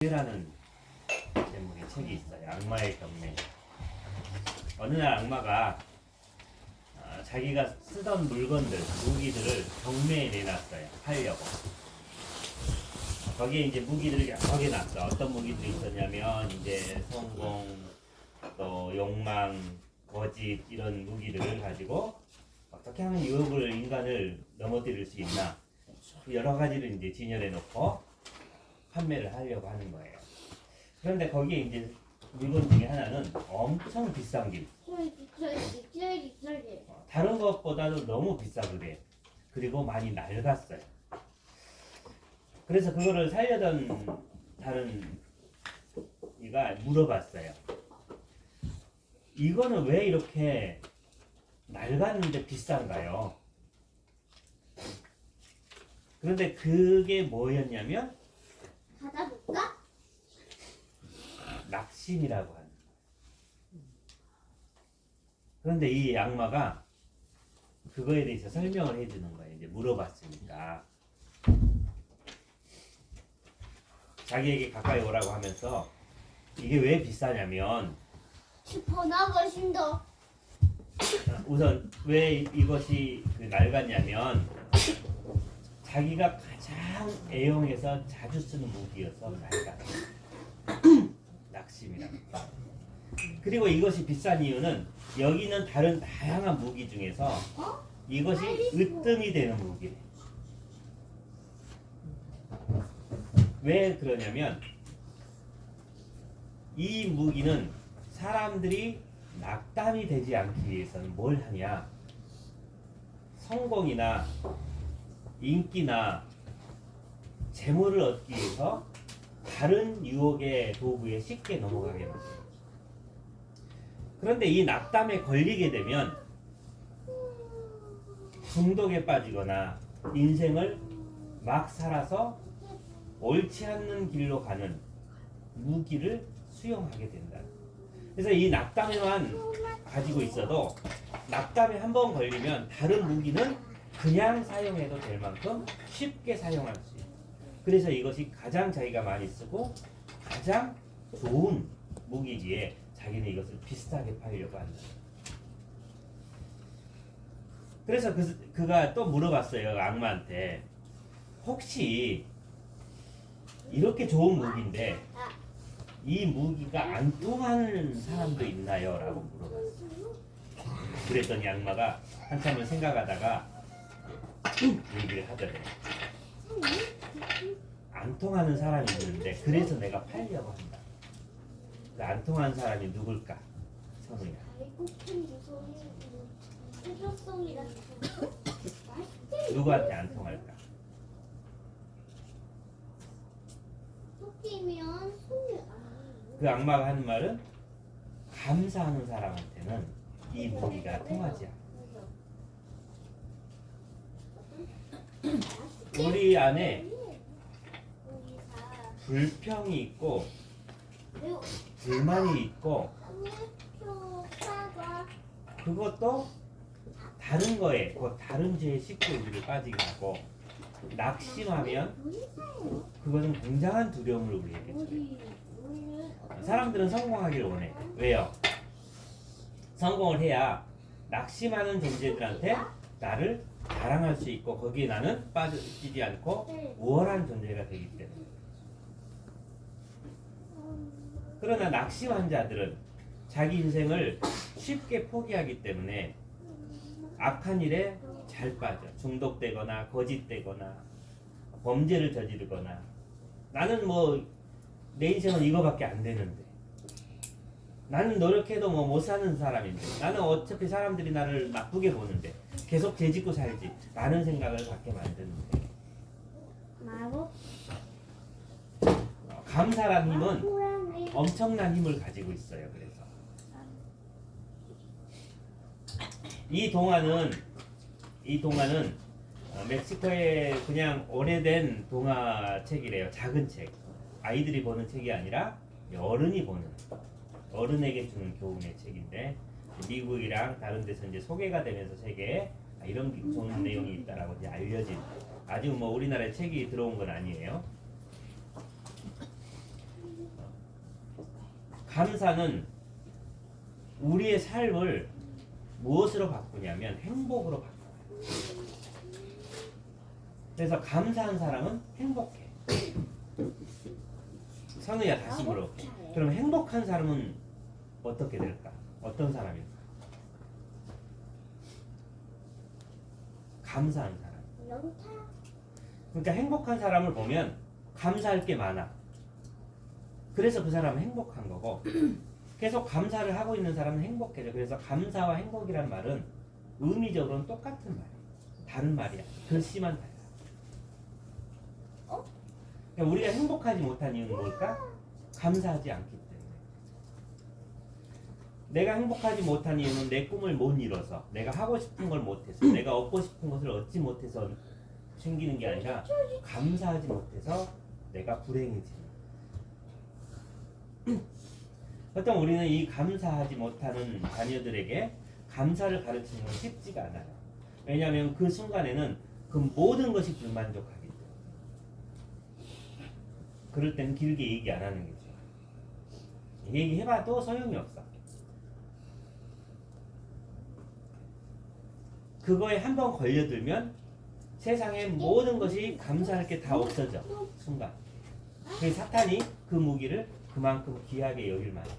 라는 제목의 책이 있어요. 악마의 경매. 어느 날 악마가 자기가 쓰던 물건들, 무기들을 경매에 내놨어요. 팔려고. 거기에 이제 무기들을 여러 개 놨어. 어떤 무기들이 있었냐면 이제 성공, 또 욕망, 거짓 이런 무기들을 가지고 어떻게 하면 유혹을 인간을 넘어뜨릴 수 있나 여러 가지를 이제 진열해 놓고 판매를 하려고 하는 거예요. 그런데 거기에 이제 물건 중에 하나는 엄청 비싼 게 다른 것보다도 너무 비싸거든. 그리고 많이 낡았어요. 그래서 그거를 살려던 다른 이가 물어봤어요. 이거는 왜 이렇게 낡았는데 비싼가요? 그런데 그게 뭐였냐면 받아볼까? 낙심이라고 하는. 그런데 이 악마가 그거에 대해서 설명을 해주는 거예요. 이제 물어봤으니까 자기에게 가까이 오라고 하면서 이게 왜 비싸냐면 슈퍼나가 신다. 우선 왜 이것이 낡았냐면 자기가 가장 애용해서 자주 쓰는 무기여서 낡아. 낙심이랍니다. 그리고 이것이 비싼 이유는 여기 있는 다른 다양한 무기 중에서 이것이 으뜸이 되는 무기래. 왜 그러냐면 이 무기는 사람들이 낙담이 되지 않기 위해서는 뭘 하냐? 성공이나 인기나 재물을 얻기 위해서 다른 유혹의 도구에 쉽게 넘어가게 만듭니다. 그런데 이 낙담에 걸리게 되면 중독에 빠지거나 인생을 막 살아서 옳지 않는 길로 가는 무기를 수용하게 된다. 그래서 이 낙담에만 가지고 있어도 낙담에 한 번 걸리면 다른 무기는 그냥 사용해도 될 만큼 쉽게 사용할 수 있어요. 그래서 이것이 가장 자기가 많이 쓰고 가장 좋은 무기기에 자기는 이것을 비싸게 팔려고 한다. 그래서 그가 또 물어봤어요. 악마한테. 혹시 이렇게 좋은 무기인데 이 무기가 안 통하는 사람도 있나요? 라고 물어봤어요. 그랬더니 악마가 한참을 생각하다가 얘기를 하더래요. 안 통하는 사람이 있는데 그래서 내가 팔려고 한다. 그 안 통하는 사람이 누굴까? 선우야. 누구한테 안 통할까? 그 악마가 하는 말은 감사하는 사람한테는 이 무기가 통하지 않아. 우리 안에 불평이 있고 불만이 있고 그것도 다른 거에 다른 죄에 쉽게 우리를 빠지게 하고 낙심하면 그것은 굉장한 두려움을 우리에게 줘요. 사람들은 성공하기를 원해. 왜요? 성공을 해야 낙심하는 존재들한테 나를 자랑할 수 있고 거기에 나는 빠지지 않고 우월한 존재가 되기 때문에. 그러나 낙심한 자들은 자기 인생을 쉽게 포기하기 때문에 악한 일에 잘 빠져. 중독되거나 거짓되거나 범죄를 저지르거나 나는 뭐 내 인생은 이거밖에 안 되는데 나는 노력해도 뭐 못 사는 사람인데 나는 어차피 사람들이 나를 나쁘게 보는데 계속 죄짓고 살지 라는 생각을 갖게 만드는데 감사라는 힘은 엄청난 힘을 가지고 있어요. 그래서 이 동화는 멕시코의 그냥 오래된 동화책이래요. 작은 책. 아이들이 보는 책이 아니라 어른이 보는, 어른에게 주는 교훈의 책인데 미국이랑 다른 데서 이제 소개가 되면서 세계에 이런 좋은 내용이 있다라고 이제 알려진, 아직 뭐 우리나라에 책이 들어온 건 아니에요. 감사는 우리의 삶을 무엇으로 바꾸냐면 행복으로 바꿔요. 그래서 감사한 사람은 행복해. 선우야 다시 물어볼게. 그럼 행복한 사람은 어떻게 될까? 어떤 사람일까? 감사한 사람. 영타. 그러니까 행복한 사람을 보면 감사할 게 많아. 그래서 그 사람은 행복한 거고 계속 감사를 하고 있는 사람은 행복해져. 그래서 감사와 행복이란 말은 의미적으로는 똑같은 말이야. 다른 말이야. 글씨만 달라. 그러니까 우리가 행복하지 못한 이유는 뭘까? 감사하지 않기 때문에. 내가 행복하지 못한 이유는 내 꿈을 못 이뤄서, 내가 하고 싶은 걸 못해서, 내가 얻고 싶은 것을 얻지 못해서 생기는 게 아니라 감사하지 못해서 내가 불행해지는. 보통 우리는 이 감사하지 못하는 자녀들에게 감사를 가르치는 건 쉽지가 않아요. 왜냐하면 그 순간에는 그 모든 것이 불만족하기 때문에. 그럴 때는 길게 얘기 안 하는 게 좋아요. 얘기해봐도 소용이 없어. 그거에 한번 걸려들면 세상의 모든 것이 감사할 게 다 없어져. 순간. 그래서 사탄이 그 무기를 그만큼 귀하게 여길 만해.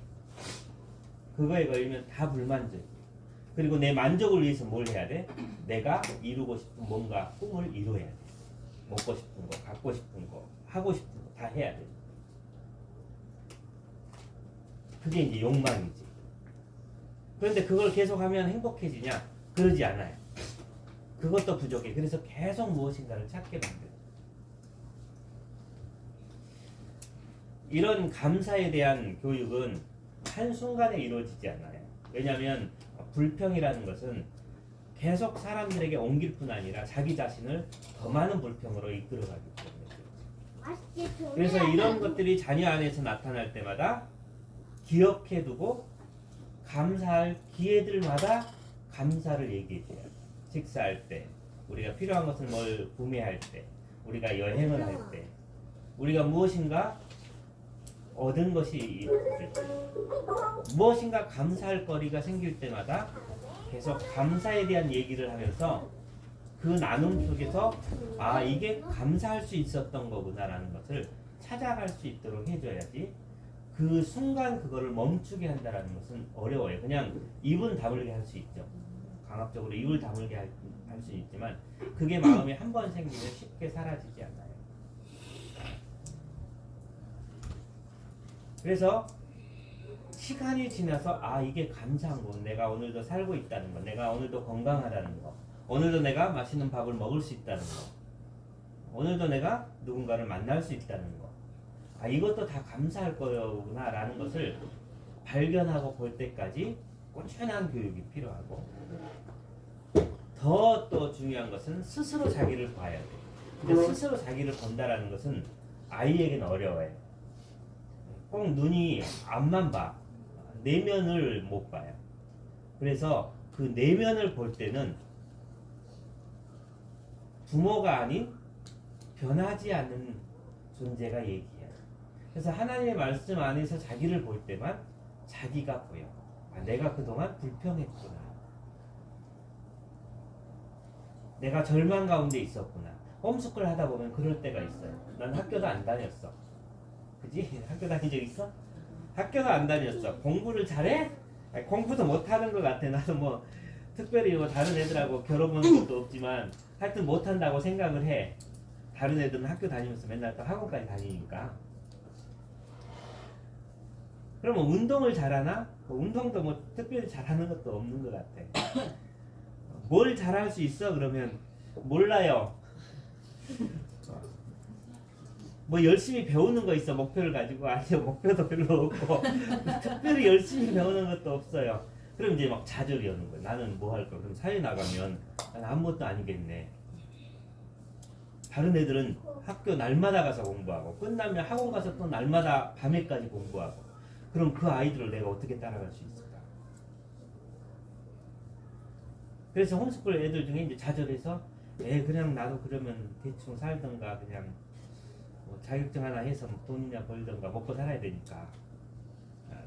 그거에 걸리면 다 불만족. 그리고 내 만족을 위해서 뭘 해야 돼? 내가 이루고 싶은 뭔가 꿈을 이루어야 돼. 먹고 싶은 거, 갖고 싶은 거, 하고 싶은 거 다 해야 돼. 그게 이제 욕망이지. 그런데 그걸 계속하면 행복해지냐? 그러지 않아요. 그것도 부족해. 그래서 계속 무엇인가를 찾게 만들어. 이런 감사에 대한 교육은 한순간에 이루어지지 않아요. 왜냐하면 불평이라는 것은 계속 사람들에게 옮길 뿐 아니라 자기 자신을 더 많은 불평으로 이끌어가기 때문에. 그래서 이런 것들이 자녀 안에서 나타날 때마다 기억해두고 감사할 기회들마다 감사를 얘기해줘야 돼. 식사할 때, 우리가 필요한 것을 뭘 구매할 때, 우리가 여행을 할 때, 우리가 무엇인가 얻은 것이 있을 때, 무엇인가 감사할 거리가 생길 때마다 계속 감사에 대한 얘기를 하면서 그 나눔 속에서 아 이게 감사할 수 있었던 거구나라는 것을 찾아갈 수 있도록 해줘야지. 그 순간 그거를 멈추게 한다는 것은 어려워요. 그냥 입은 다물게 할 수 있죠. 강압적으로 입을 다물게 할 수 있지만 그게 마음에 한 번 생기면 쉽게 사라지지 않아요. 그래서 시간이 지나서 아 이게 감사한 거, 내가 오늘도 살고 있다는 거, 내가 오늘도 건강하다는 거, 오늘도 내가 맛있는 밥을 먹을 수 있다는 거, 오늘도 내가 누군가를 만날 수 있다는 거, 아 이것도 다 감사할 거구나 라는 것을 발견하고 볼 때까지 꾸준한 교육이 필요하고, 더 또 중요한 것은 스스로 자기를 봐야 돼. 근데 스스로 자기를 본다라는 것은 아이에게는 어려워요. 꼭 눈이 앞만 봐. 내면을 못 봐요. 그래서 그 내면을 볼 때는 부모가 아닌 변하지 않는 존재가 얘기야. 그래서 하나님의 말씀 안에서 자기를 볼 때만 자기가 보여. 아, 내가 그동안 불평했구나. 내가 절망 가운데 있었구나. 홈스쿨 하다 보면 그럴 때가 있어요. 난 학교도 안 다녔어. 그지? 학교 다닌 적 있어? 학교도 안 다녔어. 공부를 잘해? 아니, 공부도 못하는 것 같아. 나도 뭐 특별히 뭐 다른 애들하고 겨뤄보는 것도 없지만 하여튼 못한다고 생각을 해. 다른 애들은 학교 다니면서 맨날 또 학원까지 다니니까. 그러면 운동을 잘하나? 운동도 뭐 특별히 잘하는 것도 없는 것 같아. 뭘 잘할 수 있어? 그러면 몰라요. 뭐 열심히 배우는 거 있어 목표를 가지고? 아니요, 목표도 별로 없고 특별히 열심히 배우는 것도 없어요. 그럼 이제 막 좌절이 오는 거예요. 나는 뭐 할 거야? 그럼 사회 나가면 난 아무것도 아니겠네. 다른 애들은 학교 날마다 가서 공부하고 끝나면 학원 가서 또 날마다 밤에까지 공부하고. 그럼 그 아이들을 내가 어떻게 따라갈 수 있을까? 그래서 홈스쿨 애들 중에 이제 좌절해서 그냥 나도 그러면 대충 살던가 그냥 뭐 자격증 하나 해서 돈이나 벌던가 먹고 살아야 되니까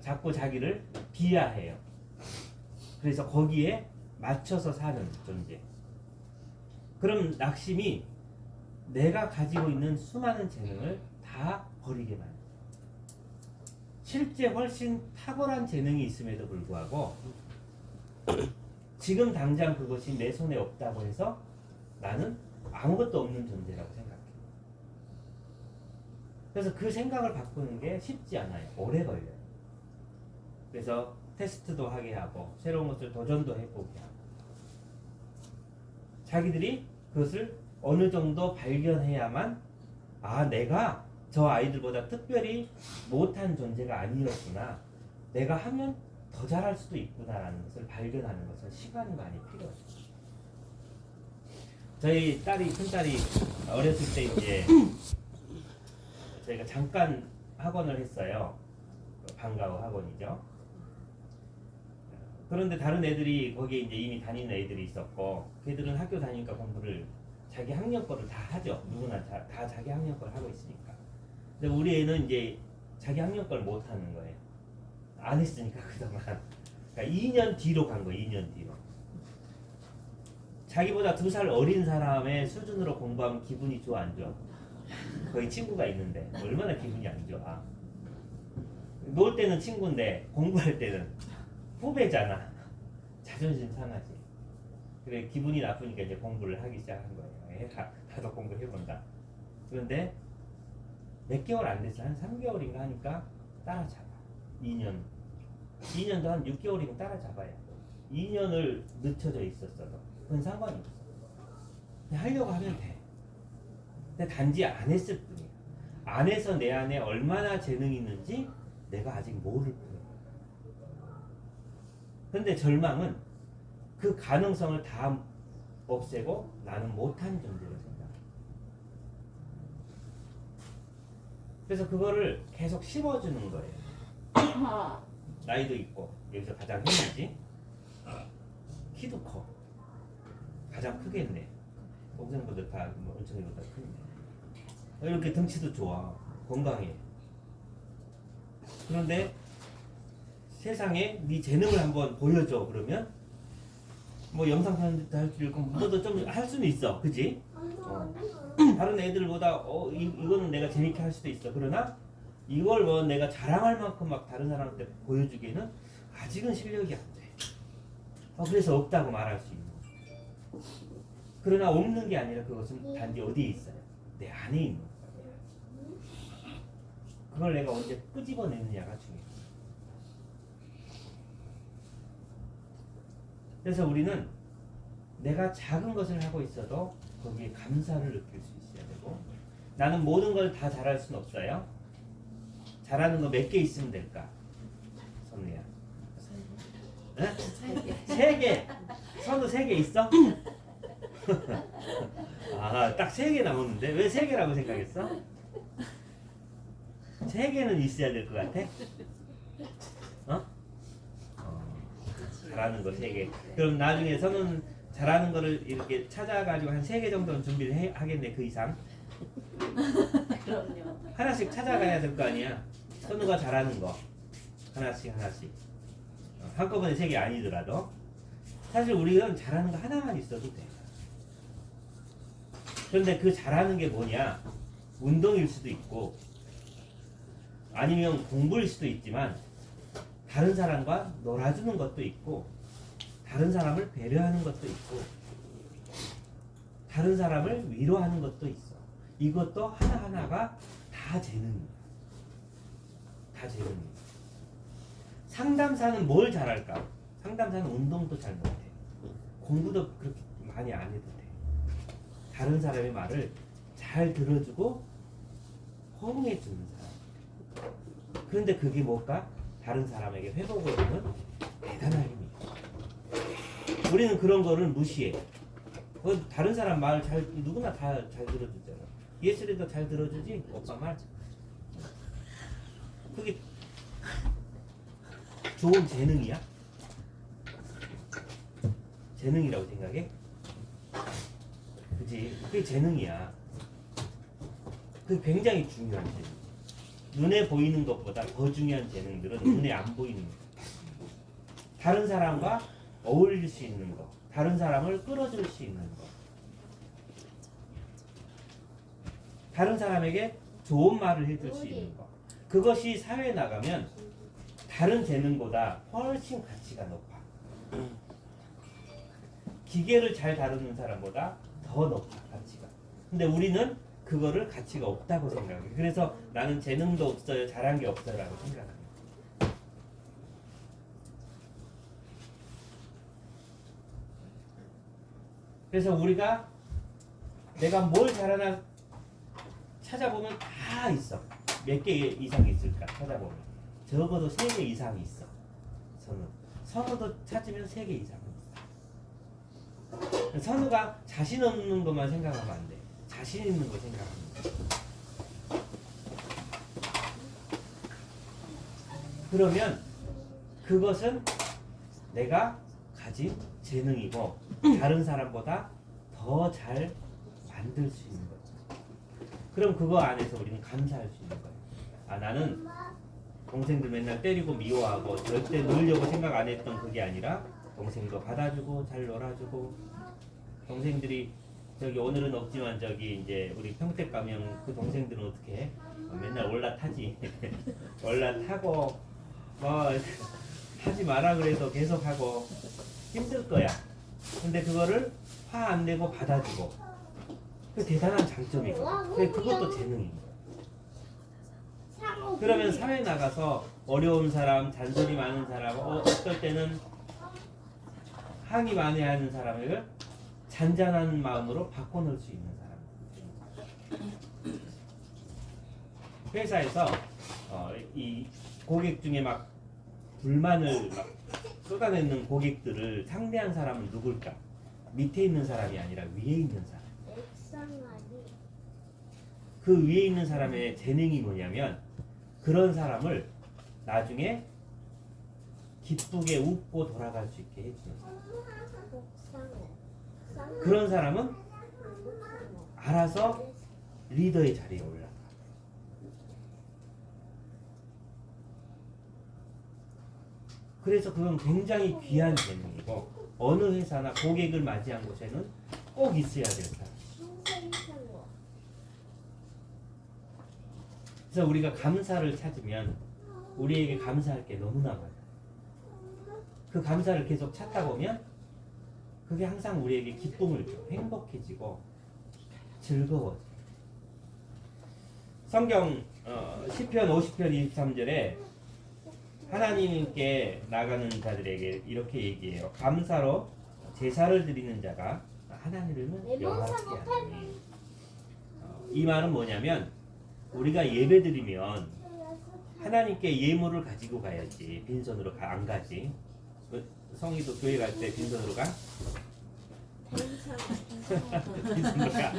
자꾸 자기를 비하해요. 그래서 거기에 맞춰서 사는 존재. 그럼 낙심이 내가 가지고 있는 수많은 재능을 다 버리게 만들어요. 실제 훨씬 탁월한 재능이 있음에도 불구하고 지금 당장 그것이 내 손에 없다고 해서 나는 아무것도 없는 존재라고 생각해요. 그래서 그 생각을 바꾸는 게 쉽지 않아요. 오래 걸려요. 그래서 테스트도 하게 하고 새로운 것을 도전도 해보게 하고 자기들이 그것을 어느 정도 발견해야만 아 내가 저 아이들보다 특별히 못한 존재가 아니었구나, 내가 하면 더 잘할 수도 있구나라는 것을 발견하는 것은 시간이 많이 필요해요. 저희 큰딸이 어렸을 때 이제 저희가 잠깐 학원을 했어요. 방과후 학원이죠. 그런데 다른 애들이 거기에 이제 이미 다니는 애들이 있었고, 걔들은 학교 다니니까 공부를 자기 학년 거를 다 하죠. 누구나 다 자기 학년 걸 하고 있으니까. 근데 우리 애는 이제 자기 학년 걸 못 하는 거예요. 안 했으니까 그동안. 그러니까 2년 뒤로 간 거예요. 2년 뒤로. 자기보다 2살 어린 사람의 수준으로 공부하면 기분이 좋아 안 좋아? 거기 친구가 있는데 얼마나 기분이 안 좋아. 놀 때는 친구인데 공부할 때는 후배잖아. 자존심 상하지. 그래 기분이 나쁘니까 이제 공부를 하기 시작한 거예요. 나도 공부를 해본다. 그런데 몇 개월 안 돼서 한 3개월인가 하니까 따라잡아. 2년도 한 6개월이면 따라잡아야 돼. 2년을 늦춰져 있었어도 그건 상관이 없어. 그냥 하려고 하면 돼. 근데 단지 안 했을 뿐이야. 안 해서 내 안에 얼마나 재능이 있는지 내가 아직 모를 뿐이야. 근데 절망은 그 가능성을 다 없애고 나는 못한 존재로 생각해. 그래서 그거를 계속 심어주는 거예요. 나이도 있고 여기서 가장 힘이지. 키도 커. 가장 크겠네. 동생보다 다 은총이보다 크네. 이렇게 등치도 좋아. 건강해. 그런데 세상에 네 재능을 한번 보여줘 그러면 뭐 영상 편집도 할 줄 있고 뭐도 좀 할 수는 있어, 그지? 다른 애들보다 이거는 내가 재밌게 할 수도 있어. 그러나 이걸 뭐 내가 자랑할 만큼 막 다른 사람한테 보여주기에는 아직은 실력이 안 돼. 그래서 없다고 말할 수 있는. 그러나 없는 게 아니라 그것은 단지 어디에 있어요? 내 안에 있는 거예요. 그걸 내가 언제 끄집어내느냐가 중요해요. 그래서 우리는 내가 작은 것을 하고 있어도 거기에 감사를 느낄 수 있어야 되고, 나는 모든 걸 다 잘할 수는 없어요. 잘하는 거 몇 개 있으면 될까? 선우야. 응? 3개. 선우 3개 있어? 아, 딱 3개 남았는데 왜 3개라고 생각했어? 3개는 있어야 될 것 같아? 잘하는 거 3개. 그럼 나중에 선우는 잘하는 거를 이렇게 찾아가지고 한 3개 정도는 준비를 하겠네. 그 이상 그럼요. 하나씩 찾아가야 될 거 아니야. 선우가 잘하는 거 하나씩 한꺼번에 3개 아니더라도 사실 우리는 잘하는 거 하나만 있어도 돼. 그런데 그 잘하는 게 뭐냐? 운동일 수도 있고 아니면 공부일 수도 있지만 다른 사람과 놀아주는 것도 있고 다른 사람을 배려하는 것도 있고 다른 사람을 위로하는 것도 있어. 이것도 하나하나가 다 재능이야. 다 재능이야. 상담사는 뭘 잘할까? 상담사는 운동도 잘 못해. 공부도 그렇게 많이 안 해도 돼. 다른 사람의 말을 잘 들어주고 호응해 주는 사람. 그런데 그게 뭘까? 다른 사람에게 회복을 주는 대단한 힘이야. 우리는 그런 거를 무시해. 다른 사람 말 누구나 다 잘 들어주잖아. 예슬이도 잘 들어주지? 오빠 말. 그게 좋은 재능이야? 재능이라고 생각해? 그지? 그게 재능이야. 그게 굉장히 중요한 재능. 눈에 보이는 것보다 더 중요한 재능들은 눈에 안 보이는 거. 다른 사람과 어울릴 수 있는 거, 다른 사람을 끌어줄 수 있는 거, 다른 사람에게 좋은 말을 해줄 수 있는 거. 그것이 사회에 나가면 다른 재능보다 훨씬 가치가 높아. 기계를 잘 다루는 사람보다 더 높아, 가치가. 근데 우리는 그거를 가치가 없다고 생각해. 그래서 나는 재능도 없어요, 잘한 게 없어라고 생각합니다. 그래서 우리가 내가 뭘 잘하나 찾아보면 다 있어. 몇 개 이상 있을까 찾아보면 적어도 3개 이상이 있어. 선우도 찾으면 3개 이상은 있어. 선우가 자신 없는 것만 생각하면 안 돼. 자신 있는 거 생각하면 돼. 그러면 그것은 내가 가진 재능이고 다른 사람보다 더 잘 만들 수 있는 거죠. 그럼 그거 안에서 우리는 감사할 수 있는 거예요. 아, 나는 동생들 맨날 때리고 미워하고 절대 놀려고 생각 안 했던 그게 아니라 동생도 받아주고 잘 놀아주고, 동생들이 저기 오늘은 없지만 저기 이제 우리 평택 가면 그 동생들은 어떻게 해? 맨날 올라타지. 올라타고 뭐 하지 마라 그래도 계속 하고 힘들 거야. 근데 그거를 화 안 내고 받아주고, 그 대단한 장점이고, 그것도 재능인 거야. 그러면 사회 나가서 어려운 사람, 잔소리 많은 사람, 어떨 때는 항의 많이 하는 사람을 잔잔한 마음으로 바꿔놓을 수 있는 사람. 회사에서 이 고객 중에 막 불만을 막 쏟아내는 고객들을 상대한 사람은 누굴까? 밑에 있는 사람이 아니라 위에 있는 사람. 그 위에 있는 사람의 재능이 뭐냐면 그런 사람을 나중에 기쁘게 웃고 돌아갈 수 있게 해주는 사람. 그런 사람은 알아서 리더의 자리에 올라가. 그래서 그건 굉장히 귀한 재능이고, 어느 회사나 고객을 맞이한 곳에는 꼭 있어야 될 사람. 그래서 우리가 감사를 찾으면 우리에게 감사할 게 너무나 많아요. 그 감사를 계속 찾다 보면 그게 항상 우리에게 기쁨을 줘. 행복해지고 즐거워져. 성경 시편 50편 23절에 하나님께 나가는 자들에게 이렇게 얘기해요. 감사로 제사를 드리는 자가 하나님을 영화롭게 하니. 이 말은 뭐냐면 우리가 예배드리면 하나님께 예물을 가지고 가야지 빈손으로 안 가지. 성희도 교회 갈 때 빈손으로 가? 빈손으로 가.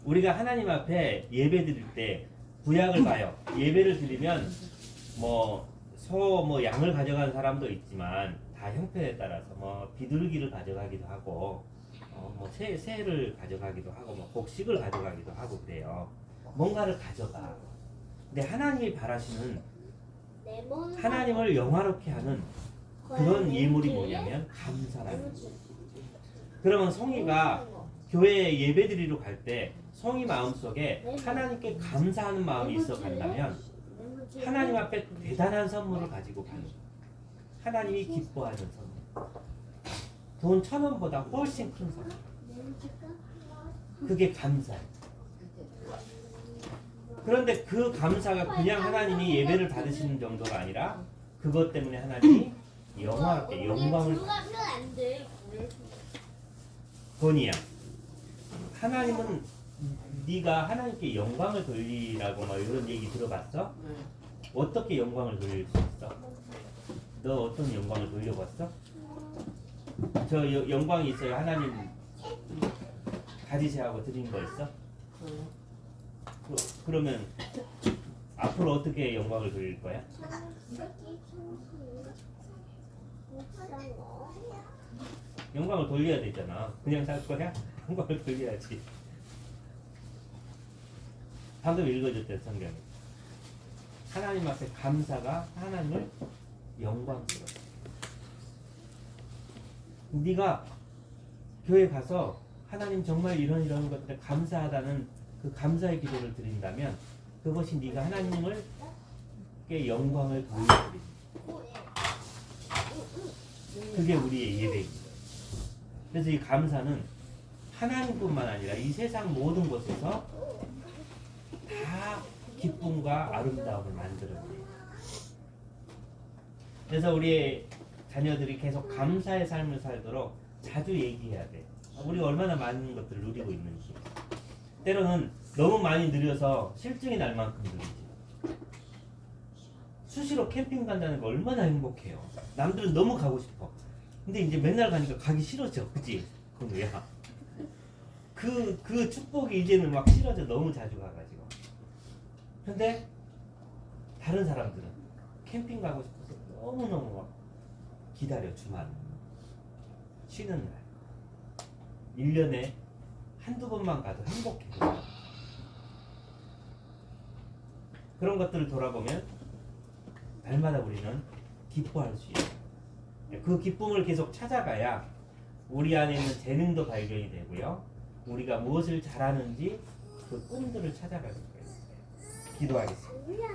우리가 하나님 앞에 예배드릴 때 구약을 봐요. 예배를 드리면 소 양을 가져간 사람도 있지만 다 형편에 따라서 비둘기를 가져가기도 하고 새를 가져가기도 하고 곡식을 가져가기도 하고 그래요. 뭔가를 가져가. 근데 하나님이 바라시는 하나님을 영화롭게 하는 그런 예물이 뭐냐면 감사라는 거예요. 그러면 성희가 교회에 예배드리러 갈 때 성희 마음속에 하나님께 감사하는 마음이 있어 간다면 하나님 앞에 대단한 선물을 가지고 가는 거예요. 하나님이 기뻐하는 선물. 돈 1,000원보다 훨씬 큰 선물. 그게 감사예요. 그런데 그 감사가 그냥 하나님이 예배를 받으시는 정도가 아니라 그것 때문에 하나님이 영화롭게 영광을 돈이야. 하나님은 네가 하나님께 영광을 돌리라고 이런 얘기 들어봤어? 어떻게 영광을 돌릴 수 있어? 너 어떤 영광을 돌려봤어? 저 영광이 있어요. 하나님 가지세하고 드린 거 있어? 그러면 앞으로 어떻게 영광을 돌릴 거야? 영광을 돌려야 되잖아. 그냥 살 거야? 영광을 돌려야지. 방금 읽어줬던 성경에 하나님 앞에 감사가 하나님을 영광스러워. 네가 교회 가서 하나님 정말 이런 것들에 감사하다는 그 감사의 기도를 드린다면 그것이 네가 하나님을 께 영광을 돌려드리는 그게 우리의 예배입니다. 그래서 이 감사는 하나님뿐만 아니라 이 세상 모든 곳에서 다 기쁨과 아름다움을 만들어내요. 그래서 우리의 자녀들이 계속 감사의 삶을 살도록 자주 얘기해야 돼. 우리 얼마나 많은 것들을 누리고 있는지. 때로는 너무 많이 누려서 실증이 날 만큼 누리지. 수시로 캠핑 간다는 거 얼마나 행복해요. 남들은 너무 가고 싶어. 근데 이제 맨날 가니까 가기 싫어져. 그치? 그거야. 그 축복이 이제는 막 싫어져. 너무 자주 가가지고. 근데 다른 사람들은 캠핑 가고 싶어서 너무너무 막 기다려. 주말 쉬는 날 1년에 한두 번만 가도 행복해. 그런 것들을 돌아보면 날마다 우리는 기뻐할 수 있어요. 그 기쁨을 계속 찾아가야 우리 안에 있는 재능도 발견이 되고요. 우리가 무엇을 잘하는지 그 꿈들을 찾아갈 수가 있어요. 기도하겠습니다.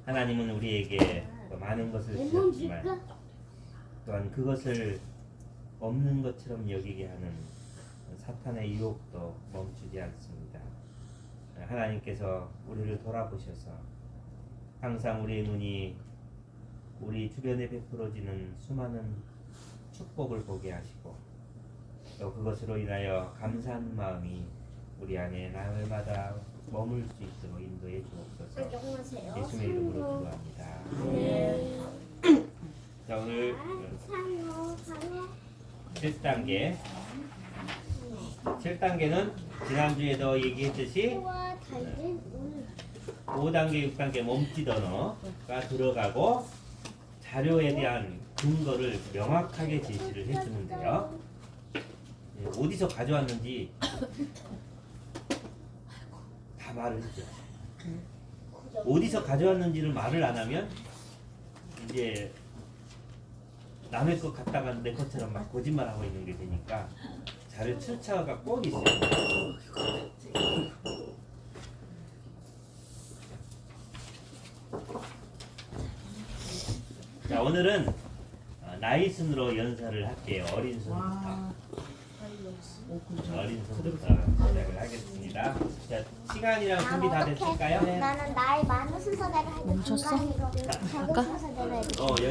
하나님은 우리에게 많은 것을 주셨지만 또한 그것을 없는 것처럼 여기게 하는 사탄의 유혹도 멈추지 않습니다. 하나님께서 우리를 돌아보셔서 항상 우리의 눈이 우리 주변에 베풀어지는 수많은 축복을 보게 하시고 또 그것으로 인하여 감사한 마음이 우리 안에 날마다 머물 수 있도록 인도해 주옵소서. 예수의 이름으로 기도합니다. 자, 오늘 7단계 7단계는 지난주에도 얘기했듯이 5단계, 6단계 몸짓 언어가 들어가고 자료에 대한 근거를 명확하게 제시를 해주는데요. 어디서 가져왔는지 다 말을 해줘. 어디서 가져왔는지를 말을 안 하면 이제 남의 것 갖다가 내 것처럼 막 거짓말하고 있는 게 되니까 자료 출처가 꼭 있어요. 자, 오늘은 나이 순으로 연설을 할게요. 어린 순부터. 어린 순부터 시작을 하겠습니다. 자, 시간이랑 준비 다 됐을까요? 나는 나이 많은 순서대로 할게. 멈췄어? 중간으로 적은 순서대로 해줄게. 여기